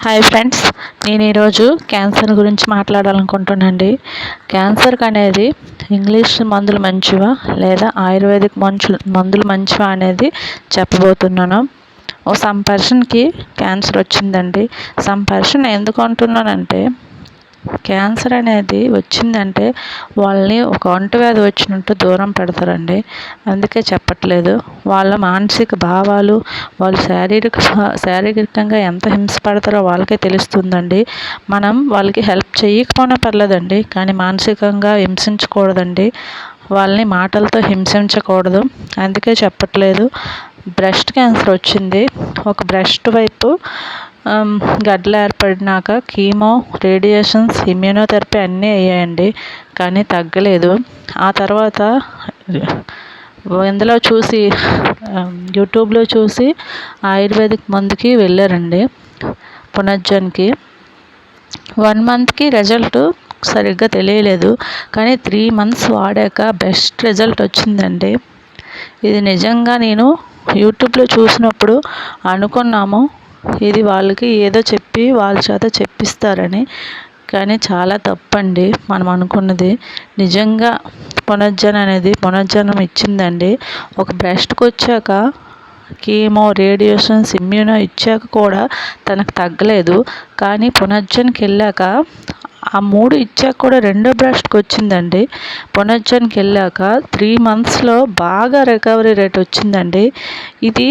Hi friends, నేను ఈరోజు cancer గురించి మాట్లాడాలనుకుంటున్నానండి. క్యాన్సర్కి అనేది ఇంగ్లీష్ మందులు మంచివా లేదా ఆయుర్వేదిక్ మందులు మంచివా అనేది చెప్పబోతున్నాను. సమ్ పర్సన్కి క్యాన్సర్ వచ్చిందండి. సమ్ పర్సన్ ఎందుకు అంటున్నానంటే, క్యాన్సర్ అనేది వచ్చిందంటే వాళ్ళని ఒక అంటువ్యాధి వచ్చినట్టు దూరం పెడతారండి. అందుకే చెప్పట్లేదు. వాళ్ళ మానసిక భావాలు, వాళ్ళు శారీరకంగా ఎంత హింసపడతారో వాళ్ళకే తెలుస్తుందండి. మనం వాళ్ళకి హెల్ప్ చేయకపోయినా పర్లేదండి, కానీ మానసికంగా హింసించకూడదండి. వాళ్ళని మాటలతో హింసించకూడదు. అందుకే చెప్పట్లేదు. బ్రెస్ట్ క్యాన్సర్ వచ్చింది. ఒక బ్రెస్ట్ వైపు గడ్డలు ఏర్పడినాక కీమో, రేడియేషన్స్, ఇమ్యూనోథెరపీ అన్నీ అయ్యాయండి, కానీ తగ్గలేదు. ఆ తర్వాత ఇందులో చూసి యూట్యూబ్లో చూసి ఆయుర్వేదిక్ మందుకి వెళ్ళారండి, పునర్జన్కి. 1 మంత్కి రిజల్ట్ సరిగ్గా తెలియలేదు, కానీ 3 మంత్స్ వాడాక బెస్ట్ రిజల్ట్ వచ్చిందండి. ఇది నిజంగా నేను యూట్యూబ్లో చూసినప్పుడు అనుకున్నాము, ఇది వాళ్ళకి ఏదో చెప్పి వాళ్ళ చేత చెప్పిస్తారని. కానీ చాలా తప్పండి మనం అనుకున్నది. నిజంగా పునర్జనం ఇచ్చిందండి. ఒక బ్రెస్ట్కి వచ్చాక కీమో, రేడియేషన్స్, ఇమ్యూనో ఇచ్చాక కూడా తనకు తగ్గలేదు. కానీ పునర్జన్కి వెళ్ళాక ఆ 3 ఇచ్చాక కూడా రెండో బ్రెస్ట్కి వచ్చిందండి. పునర్జన్కి వెళ్ళాక 3 మంత్స్లో బాగా రికవరీ రేట్ వచ్చిందండి. ఇది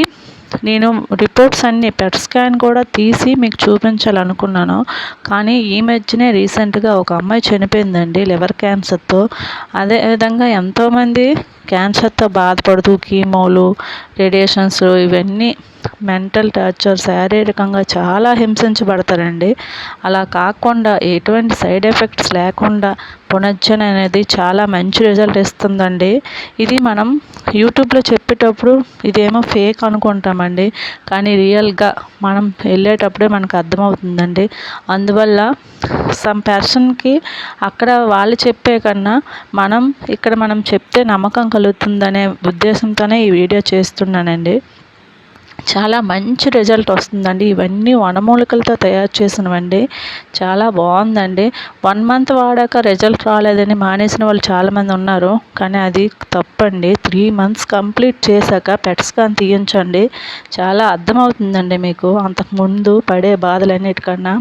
నేను రిపోర్ట్స్ అన్నీ పెట్ స్కాన్ కూడా తీసి మీకు చూపించాలనుకున్నాను, కానీ ఈ మధ్యనే రీసెంట్గా ఒక అమ్మాయి చనిపోయిందండి లివర్ క్యాన్సర్తో. అదేవిధంగా ఎంతోమంది క్యాన్సర్తో బాధపడుతూ కీమోలు, రేడియేషన్స్ ఇవన్నీ మెంటల్ టార్చర్, శారీరకంగా చాలా హింసించబడతారండి. అలా కాకుండా ఎటువంటి సైడ్ ఎఫెక్ట్స్ లేకుండా పునర్జన్ అనేది చాలా మంచి రిజల్ట్ ఇస్తుందండి. ఇది మనం యూట్యూబ్లో చెప్పేటప్పుడు ఇదేమో ఫేక్ అనుకుంటామండి, కానీ రియల్గా మనం వెళ్ళేటప్పుడే మనకు అర్థమవుతుందండి. అందువల్ల సమ్ పర్సన్కి అక్కడ వాళ్ళు చెప్పే కన్నా ఇక్కడ మనం చెప్తే నమ్మకం కలుగుతుందనే ఉద్దేశంతోనే ఈ వీడియో చేస్తున్నానండి. చాలా మంచి రిజల్ట్ వస్తుందండి. ఇవన్నీ వనమూలికలతో తయారు చేసినవండి. చాలా బాగుందండి. 1 మంత్ వాడాక రిజల్ట్ రాలేదని మానేసిన వాళ్ళు చాలామంది ఉన్నారు, కానీ అది తప్పండి. 3 మంత్స్ కంప్లీట్ చేశాక పెట్ స్కాన్ తీయించండి, చాలా అర్థమవుతుందండి మీకు అంతకుముందు పడే బాధలన్నిటికన్నా.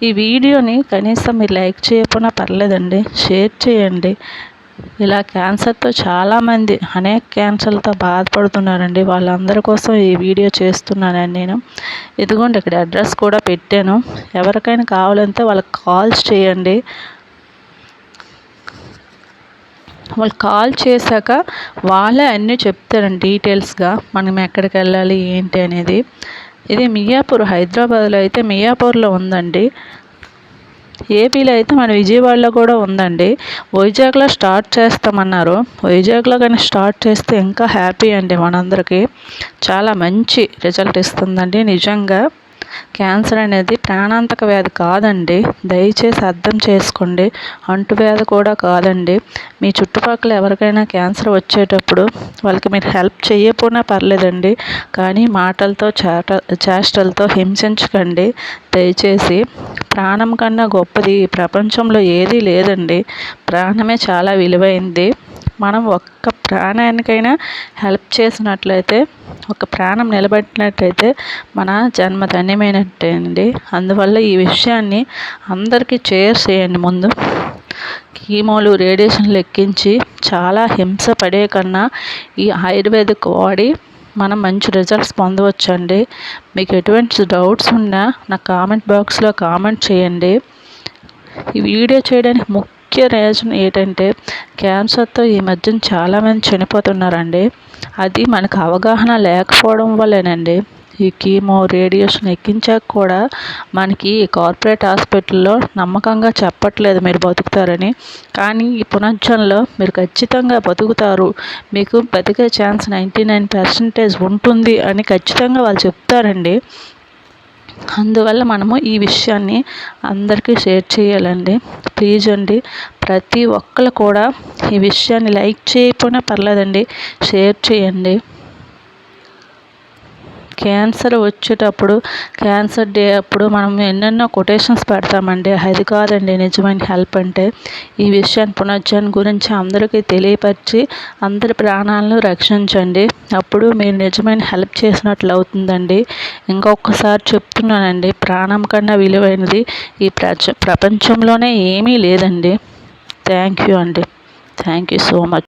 ఈ వీడియోని కనీసం మీరు లైక్ చేయకపోయినా పర్లేదండి, షేర్ చేయండి. ఇలా క్యాన్సర్తో చాలామంది అనేక క్యాన్సర్లతో బాధపడుతున్నారండి. వాళ్ళందరి కోసం ఈ వీడియో చేస్తున్నానండి నేను. ఇదిగోండి ఇక్కడ అడ్రస్ కూడా పెట్టాను. ఎవరికైనా కావాలంటే వాళ్ళకి కాల్స్ చేయండి. వాళ్ళు కాల్ చేశాక వాళ్ళే అన్నీ చెప్తారండి డీటెయిల్స్గా, మనం ఎక్కడికి వెళ్ళాలి ఏంటి అనేది. ఇది మియాపూర్, హైదరాబాద్లో అయితే మియాపూర్లో ఉందండి. ఏపీలో అయితే మన విజయవాడలో కూడా ఉందండి. వైజాగ్లో స్టార్ట్ చేస్తామన్నారు. వైజాగ్లో కానీ స్టార్ట్ చేస్తే ఇంకా హ్యాపీ అండి మనందరికీ. చాలా మంచి రిజల్ట్ ఇస్తుందండి. నిజంగా క్యాన్సర్ అనేది ప్రాణాంతక వ్యాధి కాదండి, దయచేసి అర్థం చేసుకోండి. అంటువ్యాధి కూడా కాదండి. మీ చుట్టుపక్కల ఎవరికైనా క్యాన్సర్ వచ్చేటప్పుడు వాళ్ళకి మీరు హెల్ప్ చేయకపోయినా పర్లేదండి, కానీ మాటలతో చేష్టలతో హింసించకండి దయచేసి. ప్రాణం కన్నా గొప్పది ఈ ప్రపంచంలో ఏదీ లేదండి. ప్రాణమే చాలా విలువైంది. మనం ఒక్క ప్రాణానికైనా హెల్ప్ చేసినట్లయితే, ఒక ప్రాణం నిలబెట్టినట్లయితే మన జన్మ ధన్యమైనట్టే అండి. అందువల్ల ఈ విషయాన్ని అందరికీ షేర్ చేయండి. ముందు కీమోలు, రేడియేషన్లు ఎక్కించి చాలా హింస పడే కన్నా ఈ ఆయుర్వేదిక్ వాడి మనం మంచి రిజల్ట్స్ పొందవచ్చండి. మీకు ఎటువంటి డౌట్స్ ఉన్నా నా కామెంట్ బాక్స్లో కామెంట్ చేయండి. ఈ వీడియో చేయడానికి ముఖ్య రీజన్ ఏంటంటే, క్యాన్సర్తో ఈ మధ్యన చాలామంది చనిపోతున్నారండి. అది మనకు అవగాహన లేకపోవడం వల్లేనండి. ఈ కీమో, రేడియేషన్ ఎక్కించాక కూడా మనకి కార్పొరేట్ హాస్పిటల్లో నమ్మకంగా చెప్పట్లేదు మీరు బతుకుతారని, కానీ ఈ పునర్జన్లో మీరు ఖచ్చితంగా బతుకుతారు, మీకు బతికే ఛాన్స్ 99% ఉంటుంది అని ఖచ్చితంగా వాళ్ళు చెప్తారండి. అందువల్ల మనము ఈ విషయాన్ని అందరికీ షేర్ చేయాలండి. ప్లీజ్ అండి, ప్రతి ఒక్కరు కూడా ఈ విషయాన్ని లైక్ చేయకపోయినా పర్లేదండి, షేర్ చేయండి. క్యాన్సర్ వచ్చేటప్పుడు క్యాన్సర్ డే అప్పుడు మనం ఎన్నెన్నో కొటేషన్స్ పెడతామండి. అది కాదండి నిజమైన హెల్ప్ అంటే. ఈ విషయాన్ని పునర్జన్ గురించి అందరికీ తెలియపరిచి అందరి ప్రాణాలను రక్షించండి. అప్పుడు మీరు నిజమైన హెల్ప్ చేసినట్లు అవుతుందండి. ఇంకొకసారి చెప్తున్నానండి, ప్రాణం కన్నా విలువైనది ఈ ప్రపంచంలోనే ఏమీ లేదండి. థ్యాంక్ యూ అండి. Thank you so much.